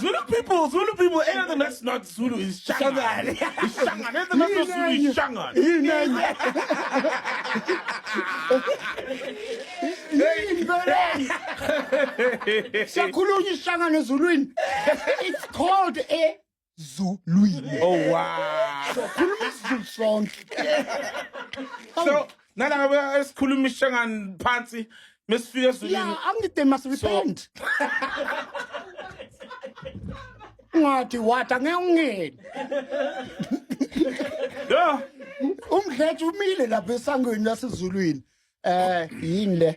Zulu people, anything that's not Zulu is Shangan. It's Shangan. Anything that's not Zulu is Shangan. Siyakhulunywa isishangane ezulwini. It's called a Zuluini. Oh wow. So khuluma isiZulu sonke. So nala esikhuluma isishangane phansi mesifika ezulwini. Yeah, angithi must repent. Ngathi wathi angeke ungene. Yeah. Umdletshe umile lapha esangweni lasezulwini. Yini le?